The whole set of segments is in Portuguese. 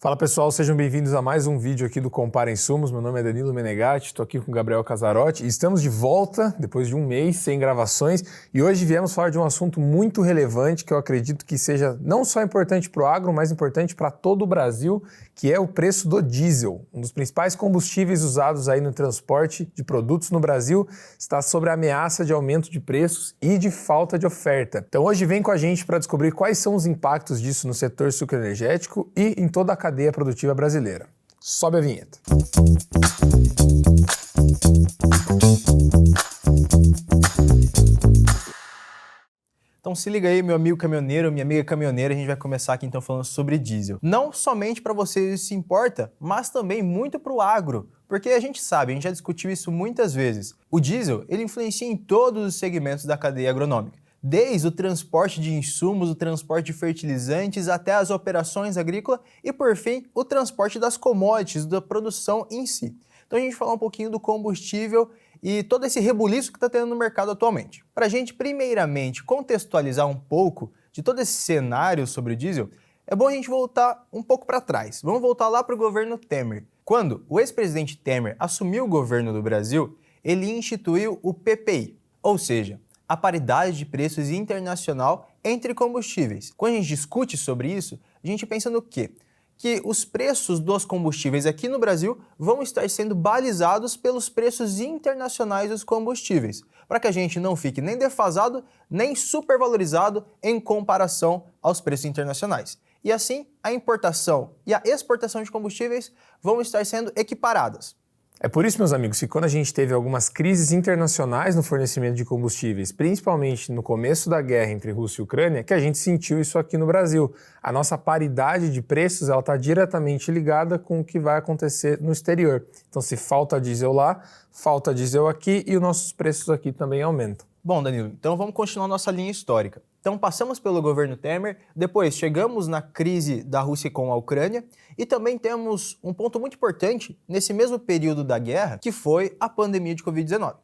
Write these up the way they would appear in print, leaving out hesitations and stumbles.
Fala pessoal, sejam bem-vindos a mais um vídeo aqui do Compara Insumos. Meu nome é Danilo Menegatti, estou aqui com o Gabriel Casarotti e estamos de volta depois de um mês sem gravações e hoje viemos falar de um assunto muito relevante que eu acredito que seja não só importante para o agro, mas importante para todo o Brasil, que é o preço do diesel. Um dos principais combustíveis usados aí no transporte de produtos no Brasil está sob a ameaça de aumento de preços e de falta de oferta. Então hoje vem com a gente para descobrir quais são os impactos disso no setor sucroenergético e em toda a cadeia produtiva brasileira. Sobe a vinheta. Então se liga aí, meu amigo caminhoneiro, minha amiga caminhoneira, a gente vai começar aqui então falando sobre diesel. Não somente para vocês isso importa, mas também muito para o agro, porque a gente sabe, a gente já discutiu isso muitas vezes. O diesel, ele influencia em todos os segmentos da cadeia agronômica. Desde o transporte de insumos, o transporte de fertilizantes, até as operações agrícolas e, por fim, o transporte das commodities, da produção em si. Então a gente vai falar um pouquinho do combustível e todo esse rebuliço que está tendo no mercado atualmente. Para a gente, primeiramente, contextualizar um pouco de todo esse cenário sobre o diesel, é bom a gente voltar um pouco para trás. Vamos voltar lá para o governo Temer. Quando o ex-presidente Temer assumiu o governo do Brasil, ele instituiu o PPI, ou seja, a paridade de preços internacional entre combustíveis. Quando a gente discute sobre isso, a gente pensa no quê? Que os preços dos combustíveis aqui no Brasil vão estar sendo balizados pelos preços internacionais dos combustíveis, para que a gente não fique nem defasado, nem supervalorizado em comparação aos preços internacionais. E assim, a importação e a exportação de combustíveis vão estar sendo equiparadas. É por isso, meus amigos, que quando a gente teve algumas crises internacionais no fornecimento de combustíveis, principalmente no começo da guerra entre Rússia e Ucrânia, que a gente sentiu isso aqui no Brasil. A nossa paridade de preços está diretamente ligada com o que vai acontecer no exterior. Então, se falta diesel lá, falta diesel aqui e os nossos preços aqui também aumentam. Bom, Danilo, então vamos continuar nossa linha histórica. Então passamos pelo governo Temer, depois chegamos na crise da Rússia com a Ucrânia e também temos um ponto muito importante nesse mesmo período da guerra, que foi a pandemia de Covid-19.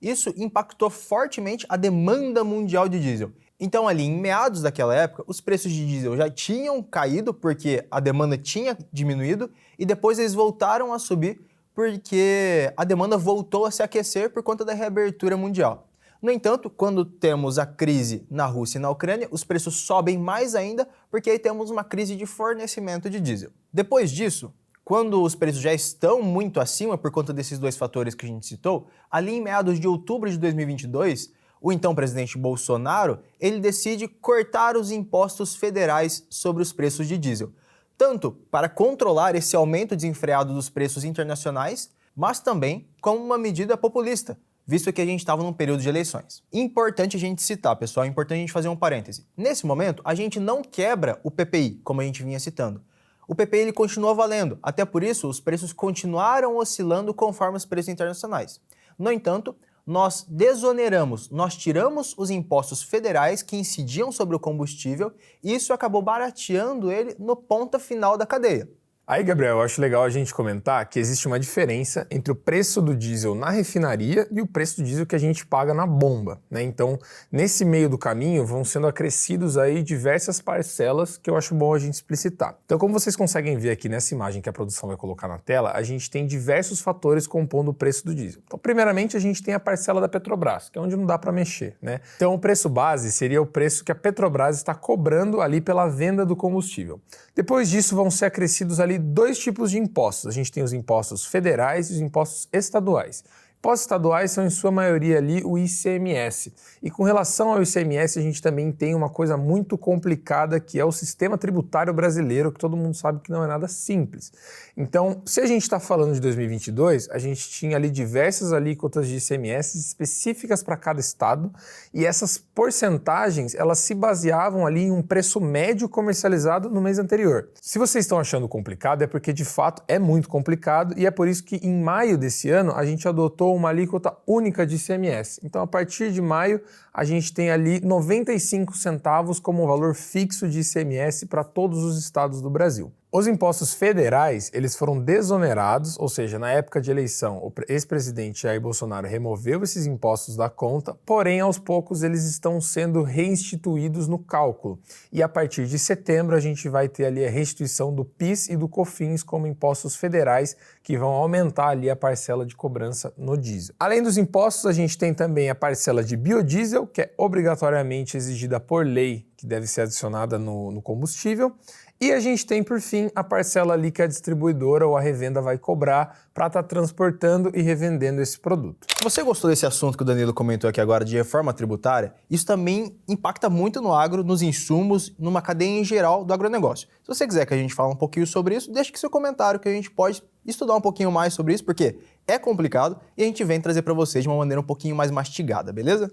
Isso impactou fortemente a demanda mundial de diesel. Então ali em meados daquela época, os preços de diesel já tinham caído porque a demanda tinha diminuído e depois eles voltaram a subir porque a demanda voltou a se aquecer por conta da reabertura mundial. No entanto, quando temos a crise na Rússia e na Ucrânia, os preços sobem mais ainda, porque aí temos uma crise de fornecimento de diesel. Depois disso, quando os preços já estão muito acima por conta desses dois fatores que a gente citou, ali em meados de outubro de 2022, o então presidente Bolsonaro, ele decide cortar os impostos federais sobre os preços de diesel, tanto para controlar esse aumento desenfreado dos preços internacionais, mas também como uma medida populista, visto que a gente estava num período de eleições. Importante a gente citar, pessoal, é importante a gente fazer um parêntese. Nesse momento, a gente não quebra o PPI, como a gente vinha citando. O PPI ele continua valendo, até por isso os preços continuaram oscilando conforme os preços internacionais. No entanto, nós desoneramos, nós tiramos os impostos federais que incidiam sobre o combustível e isso acabou barateando ele no ponto final da cadeia. Aí, Gabriel, eu acho legal a gente comentar que existe uma diferença entre o preço do diesel na refinaria e o preço do diesel que a gente paga na bomba, né? Então, nesse meio do caminho, vão sendo acrescidos aí diversas parcelas que eu acho bom a gente explicitar. Então, como vocês conseguem ver aqui nessa imagem que a produção vai colocar na tela, a gente tem diversos fatores compondo o preço do diesel. Então, primeiramente, a gente tem a parcela da Petrobras, que é onde não dá para mexer, né? Então, o preço base seria o preço que a Petrobras está cobrando ali pela venda do combustível. Depois disso, vão ser acrescidos ali dois tipos de impostos. A gente tem os impostos federais e os impostos estaduais. Impostos estaduais são, em sua maioria, ali o ICMS. E com relação ao ICMS, a gente também tem uma coisa muito complicada, que é o sistema tributário brasileiro, que todo mundo sabe que não é nada simples. Então, se a gente está falando de 2022, a gente tinha ali diversas alíquotas de ICMS específicas para cada estado, e essas porcentagens, elas se baseavam ali em um preço médio comercializado no mês anterior. Se vocês estão achando complicado, é porque, de fato, é muito complicado, e é por isso que, em maio desse ano, a gente adotou uma alíquota única de ICMS. Então, a partir de maio, a gente tem ali 95 centavos como um valor fixo de ICMS para todos os estados do Brasil. Os impostos federais, eles foram desonerados, ou seja, na época de eleição, o ex-presidente Jair Bolsonaro removeu esses impostos da conta, porém, aos poucos, eles estão sendo reinstituídos no cálculo. E a partir de setembro, a gente vai ter ali a restituição do PIS e do COFINS como impostos federais, que vão aumentar ali a parcela de cobrança no diesel. Além dos impostos, a gente tem também a parcela de biodiesel, que é obrigatoriamente exigida por lei, que deve ser adicionada no combustível. E a gente tem, por fim, a parcela ali que a distribuidora ou a revenda vai cobrar para estar transportando e revendendo esse produto. Você gostou desse assunto que o Danilo comentou aqui agora de reforma tributária? Isso também impacta muito no agro, nos insumos, numa cadeia em geral do agronegócio. Se você quiser que a gente fale um pouquinho sobre isso, deixe aqui seu comentário que a gente pode estudar um pouquinho mais sobre isso, porque é complicado e a gente vem trazer para vocês de uma maneira um pouquinho mais mastigada, beleza?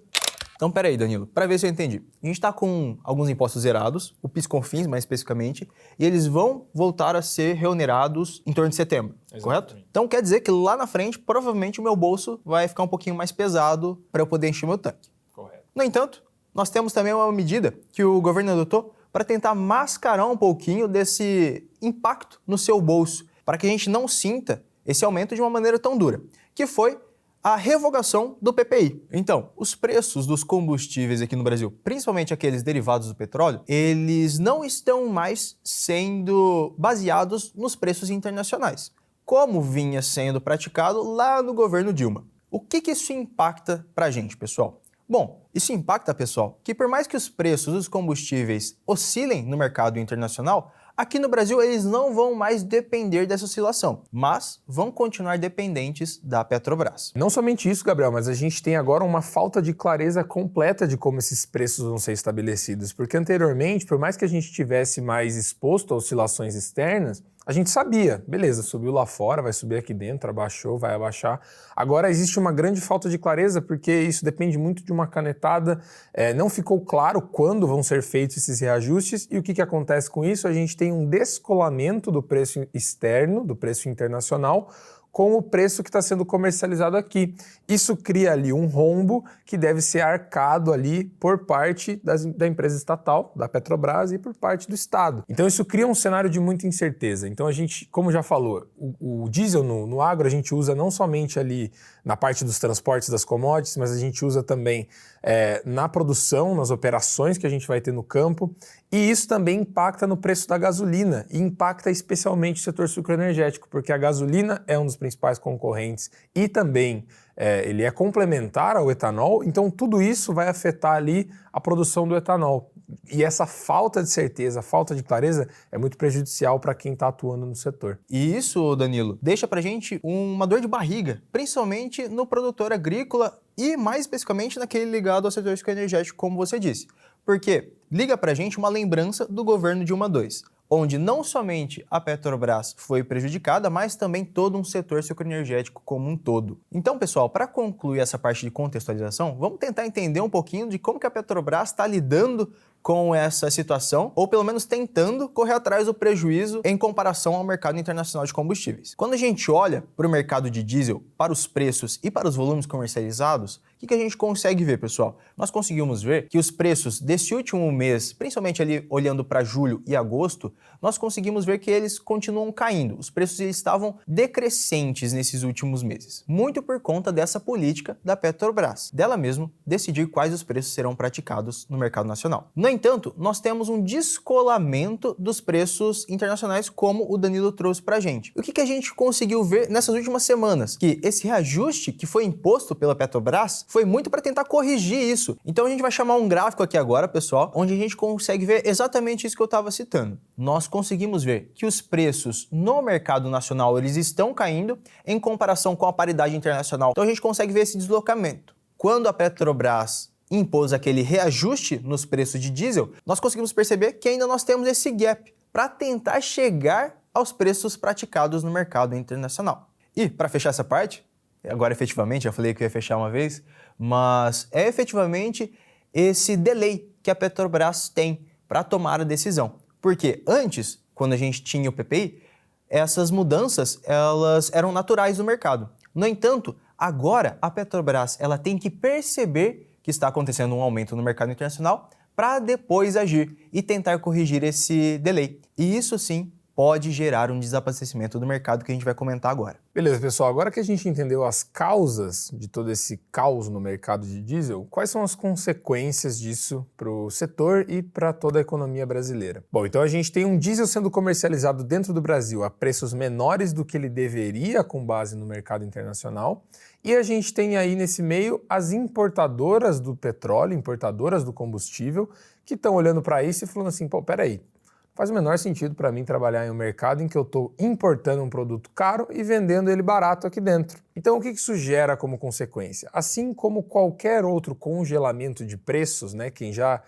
Então, peraí, Danilo, para ver se eu entendi. A gente está com alguns impostos zerados, o PIS/COFINS mais especificamente, e eles vão voltar a ser reonerados em torno de setembro, correto? Então quer dizer que lá na frente, provavelmente o meu bolso vai ficar um pouquinho mais pesado para eu poder encher meu tanque. Correto. No entanto, nós temos também uma medida que o governo adotou para tentar mascarar um pouquinho desse impacto no seu bolso, para que a gente não sinta esse aumento de uma maneira tão dura, que foi a revogação do PPI. Então, os preços dos combustíveis aqui no Brasil, principalmente aqueles derivados do petróleo, eles não estão mais sendo baseados nos preços internacionais, como vinha sendo praticado lá no governo Dilma. O que isso impacta pra gente, pessoal? Bom, isso impacta, pessoal, que por mais que os preços dos combustíveis oscilem no mercado internacional, aqui no Brasil eles não vão mais depender dessa oscilação, mas vão continuar dependentes da Petrobras. Não somente isso, Gabriel, mas a gente tem agora uma falta de clareza completa de como esses preços vão ser estabelecidos, porque anteriormente, por mais que a gente tivesse mais exposto a oscilações externas, a gente sabia, beleza, subiu lá fora, vai subir aqui dentro, abaixou, vai abaixar. Agora existe uma grande falta de clareza, porque isso depende muito de uma canetada, não ficou claro quando vão ser feitos esses reajustes, e o que acontece com isso? A gente tem um descolamento do preço externo, do preço internacional, com o preço que está sendo comercializado aqui. Isso cria ali um rombo que deve ser arcado ali por parte da empresa estatal, da Petrobras, e por parte do Estado. Então isso cria um cenário de muita incerteza. Então a gente, como já falou, o diesel no agro a gente usa não somente ali na parte dos transportes das commodities, mas a gente usa também na produção, nas operações que a gente vai ter no campo, e isso também impacta no preço da gasolina, e impacta especialmente o setor sucroenergético, porque a gasolina é um dos principais concorrentes e também ele é complementar ao etanol, então tudo isso vai afetar ali a produção do etanol. E essa falta de certeza, falta de clareza é muito prejudicial para quem está atuando no setor. E isso, Danilo, deixa pra gente uma dor de barriga, principalmente no produtor agrícola e mais especificamente naquele ligado ao setor energético, como você disse. Porque liga pra gente uma lembrança do governo Dilma II, onde não somente a Petrobras foi prejudicada, mas também todo um setor sucroenergético como um todo. Então, pessoal, para concluir essa parte de contextualização, vamos tentar entender um pouquinho de como que a Petrobras está lidando com essa situação, ou pelo menos tentando correr atrás do prejuízo em comparação ao mercado internacional de combustíveis. Quando a gente olha para o mercado de diesel, para os preços e para os volumes comercializados, o que a gente consegue ver, pessoal? Nós conseguimos ver que os preços desse último mês, principalmente ali olhando para julho e agosto, nós conseguimos ver que eles continuam caindo. Os preços eles estavam decrescentes nesses últimos meses, muito por conta dessa política da Petrobras, dela mesmo decidir quais os preços serão praticados no mercado nacional. No entanto, nós temos um descolamento dos preços internacionais, como o Danilo trouxe pra gente. O que a gente conseguiu ver nessas últimas semanas? Que esse reajuste que foi imposto pela Petrobras foi muito para tentar corrigir isso. Então a gente vai chamar um gráfico aqui agora, pessoal, onde a gente consegue ver exatamente isso que eu estava citando. Nós conseguimos ver que os preços no mercado nacional eles estão caindo em comparação com a paridade internacional. Então a gente consegue ver esse deslocamento. Quando a Petrobras impôs aquele reajuste nos preços de diesel, nós conseguimos perceber que ainda nós temos esse gap para tentar chegar aos preços praticados no mercado internacional. E para fechar essa parte, agora efetivamente, já falei que eu ia fechar uma vez, mas é efetivamente esse delay que a Petrobras tem para tomar a decisão. Porque antes, quando a gente tinha o PPI, essas mudanças elas eram naturais no mercado. No entanto, agora a Petrobras ela tem que perceber que está acontecendo um aumento no mercado internacional para depois agir e tentar corrigir esse delay. E isso sim pode gerar um desabastecimento do mercado que a gente vai comentar agora. Beleza, pessoal. Agora que a gente entendeu as causas de todo esse caos no mercado de diesel, quais são as consequências disso para o setor e para toda a economia brasileira? Bom, então a gente tem um diesel sendo comercializado dentro do Brasil a preços menores do que ele deveria com base no mercado internacional. E a gente tem aí nesse meio as importadoras do petróleo, importadoras do combustível, que estão olhando para isso e falando assim, pô, peraí, faz o menor sentido para mim trabalhar em um mercado em que eu estou importando um produto caro e vendendo ele barato aqui dentro. Então, o que isso gera como consequência? Assim como qualquer outro congelamento de preços, né? Quem já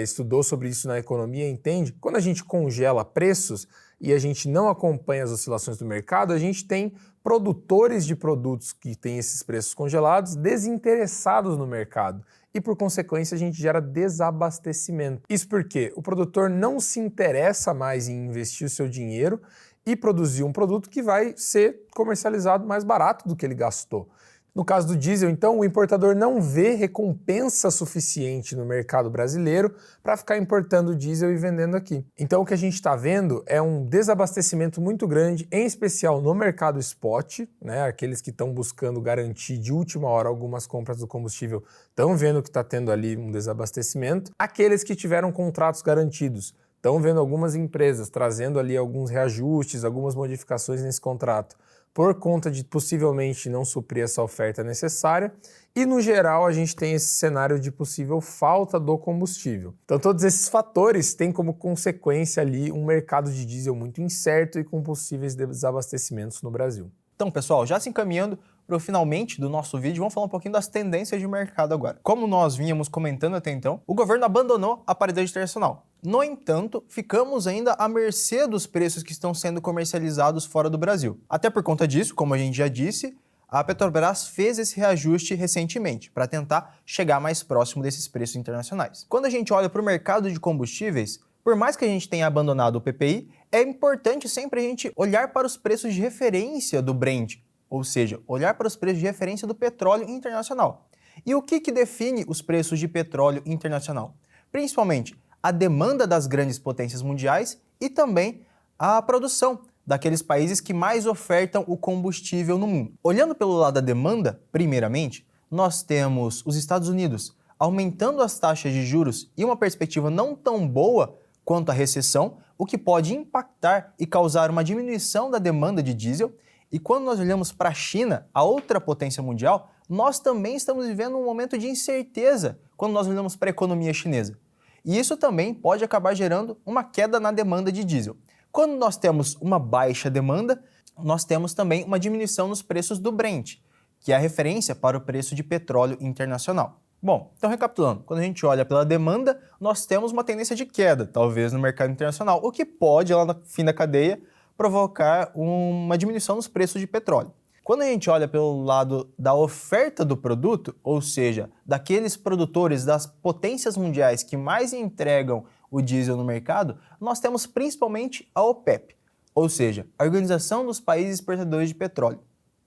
estudou sobre isso na economia entende, quando a gente congela preços e a gente não acompanha as oscilações do mercado, a gente tem produtores de produtos que têm esses preços congelados desinteressados no mercado. E, por consequência, a gente gera desabastecimento. Isso porque o produtor não se interessa mais em investir o seu dinheiro e produzir um produto que vai ser comercializado mais barato do que ele gastou. No caso do diesel, então, o importador não vê recompensa suficiente no mercado brasileiro para ficar importando diesel e vendendo aqui. Então, o que a gente está vendo é um desabastecimento muito grande, em especial no mercado spot, né? Aqueles que estão buscando garantir de última hora algumas compras do combustível estão vendo que está tendo ali um desabastecimento. Aqueles que tiveram contratos garantidos estão vendo algumas empresas trazendo ali alguns reajustes, algumas modificações nesse contrato, por conta de possivelmente não suprir essa oferta necessária. E, no geral, a gente tem esse cenário de possível falta do combustível. Então, todos esses fatores têm como consequência ali um mercado de diesel muito incerto e com possíveis desabastecimentos no Brasil. Então, pessoal, já se encaminhando para o finalmente do nosso vídeo, vamos falar um pouquinho das tendências de mercado agora. Como nós vínhamos comentando até então, o governo abandonou a paridade internacional. No entanto, ficamos ainda à mercê dos preços que estão sendo comercializados fora do Brasil. Até por conta disso, como a gente já disse, a Petrobras fez esse reajuste recentemente para tentar chegar mais próximo desses preços internacionais. Quando a gente olha para o mercado de combustíveis, por mais que a gente tenha abandonado o PPI, é importante sempre a gente olhar para os preços de referência do Brent, ou seja, olhar para os preços de referência do petróleo internacional. E o que define os preços de petróleo internacional? Principalmente a demanda das grandes potências mundiais e também a produção daqueles países que mais ofertam o combustível no mundo. Olhando pelo lado da demanda, primeiramente, nós temos os Estados Unidos aumentando as taxas de juros e uma perspectiva não tão boa quanto a recessão, o que pode impactar e causar uma diminuição da demanda de diesel. E quando nós olhamos para a China, a outra potência mundial, nós também estamos vivendo um momento de incerteza quando nós olhamos para a economia chinesa. E isso também pode acabar gerando uma queda na demanda de diesel. Quando nós temos uma baixa demanda, nós temos também uma diminuição nos preços do Brent, que é a referência para o preço de petróleo internacional. Bom, então recapitulando, quando a gente olha pela demanda, nós temos uma tendência de queda, talvez no mercado internacional, o que pode, lá no fim da cadeia, provocar uma diminuição nos preços de petróleo. Quando a gente olha pelo lado da oferta do produto, ou seja, daqueles produtores das potências mundiais que mais entregam o diesel no mercado, nós temos principalmente a OPEP, ou seja, a Organização dos Países Exportadores de Petróleo,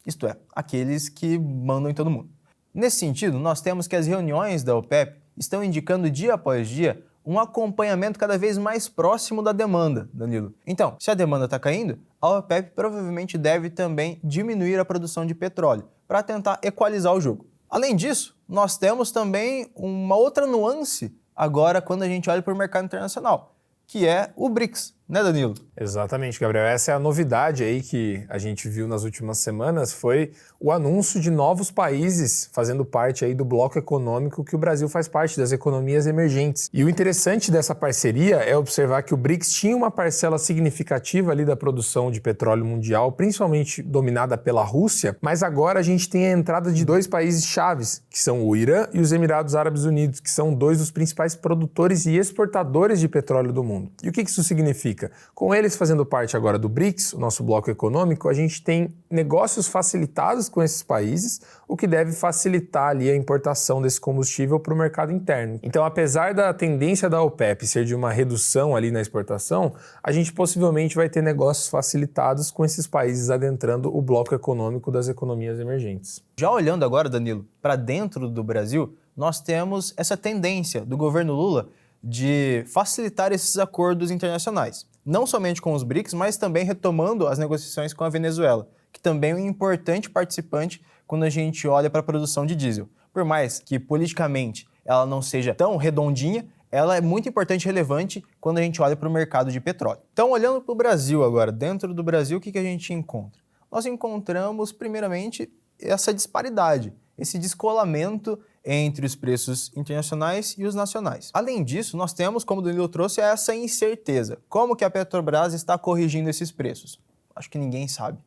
isto é, aqueles que mandam em todo mundo. Nesse sentido, nós temos que as reuniões da OPEP estão indicando dia após dia um acompanhamento cada vez mais próximo da demanda, Danilo. Então, se a demanda está caindo, a OPEP provavelmente deve também diminuir a produção de petróleo para tentar equalizar o jogo. Além disso, nós temos também uma outra nuance agora quando a gente olha para o mercado internacional, que é o BRICS, né, Danilo? Exatamente, Gabriel. Essa é a novidade aí que a gente viu nas últimas semanas, foi o anúncio de novos países fazendo parte aí do bloco econômico que o Brasil faz parte, das economias emergentes. E o interessante dessa parceria é observar que o BRICS tinha uma parcela significativa ali da produção de petróleo mundial, principalmente dominada pela Rússia, mas agora a gente tem a entrada de dois países chaves, que são o Irã e os Emirados Árabes Unidos, que são dois dos principais produtores e exportadores de petróleo do mundo. E o que isso significa? Com eles fazendo parte agora do BRICS, o nosso bloco econômico, a gente tem negócios facilitados com esses países, o que deve facilitar ali a importação desse combustível para o mercado interno. Então, apesar da tendência da OPEP ser de uma redução ali na exportação, a gente possivelmente vai ter negócios facilitados com esses países adentrando o bloco econômico das economias emergentes. Já olhando agora, Danilo, para dentro do Brasil, nós temos essa tendência do governo Lula de facilitar esses acordos internacionais. não somente com os BRICS, mas também retomando as negociações com a Venezuela, que também é um importante participante quando a gente olha para a produção de diesel. Por mais que politicamente ela não seja tão redondinha, ela é muito importante e relevante quando a gente olha para o mercado de petróleo. Então, olhando para o Brasil agora, dentro do Brasil, o que a gente encontra? Nós encontramos, primeiramente, essa disparidade, esse descolamento entre os preços internacionais e os nacionais. Além disso, nós temos, como o Danilo trouxe, essa incerteza. Como que a Petrobras está corrigindo esses preços? Acho que ninguém sabe.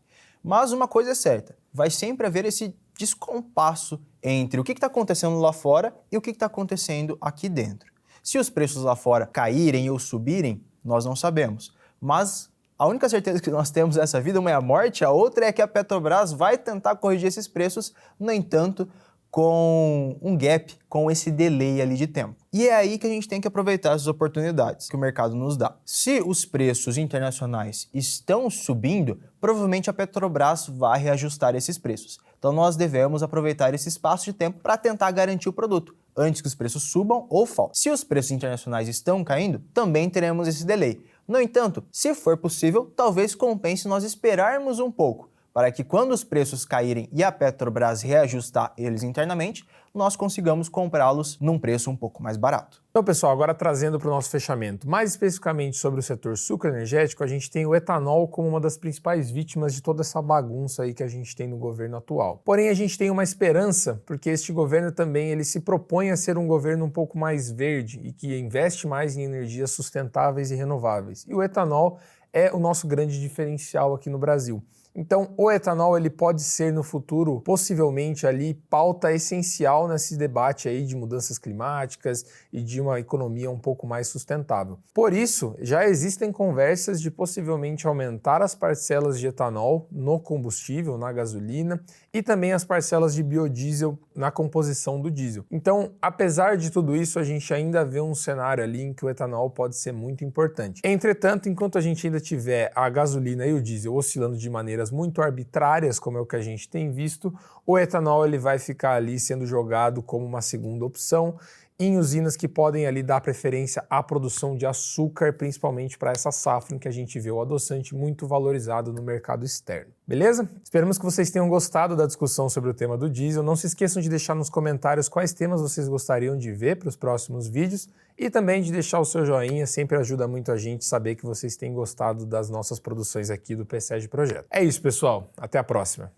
Mas uma coisa é certa, vai sempre haver esse descompasso entre o que está acontecendo lá fora e o que está acontecendo aqui dentro. Se os preços lá fora caírem ou subirem, nós não sabemos. Mas a única certeza que nós temos nessa vida, uma é a morte, a outra é que a Petrobras vai tentar corrigir esses preços, no entanto, com um gap, com esse delay ali de tempo. E é aí que a gente tem que aproveitar as oportunidades que o mercado nos dá. Se os preços internacionais estão subindo, provavelmente a Petrobras vai reajustar esses preços. Então nós devemos aproveitar esse espaço de tempo para tentar garantir o produto, antes que os preços subam ou faltem. Se os preços internacionais estão caindo, também teremos esse delay. No entanto, se for possível, talvez compense nós esperarmos um pouco, para que quando os preços caírem e a Petrobras reajustar eles internamente, nós consigamos comprá-los num preço um pouco mais barato. Então, pessoal, agora trazendo para o nosso fechamento, mais especificamente sobre o setor sucroenergético, a gente tem o etanol como uma das principais vítimas de toda essa bagunça aí que a gente tem no governo atual. Porém, a gente tem uma esperança, porque este governo também ele se propõe a ser um governo um pouco mais verde e que investe mais em energias sustentáveis e renováveis. E o etanol é o nosso grande diferencial aqui no Brasil. Então, o etanol ele pode ser no futuro, possivelmente ali, pauta essencial nesse debate aí de mudanças climáticas e de uma economia um pouco mais sustentável. Por isso, já existem conversas de possivelmente aumentar as parcelas de etanol no combustível, na gasolina, e também as parcelas de biodiesel na composição do diesel. Então, apesar de tudo isso, a gente ainda vê um cenário ali em que o etanol pode ser muito importante. Entretanto, enquanto a gente ainda tiver a gasolina e o diesel oscilando de maneiras muito arbitrárias, como é o que a gente tem visto, o etanol ele vai ficar ali sendo jogado como uma segunda opção em usinas que podem ali dar preferência à produção de açúcar, principalmente para essa safra em que a gente vê o adoçante muito valorizado no mercado externo. Beleza? Esperamos que vocês tenham gostado da discussão sobre o tema do diesel. Não se esqueçam de deixar nos comentários quais temas vocês gostariam de ver para os próximos vídeos e também de deixar o seu joinha, sempre ajuda muito a gente saber que vocês têm gostado das nossas produções aqui do PSEG Projeto. É isso, pessoal. Até a próxima.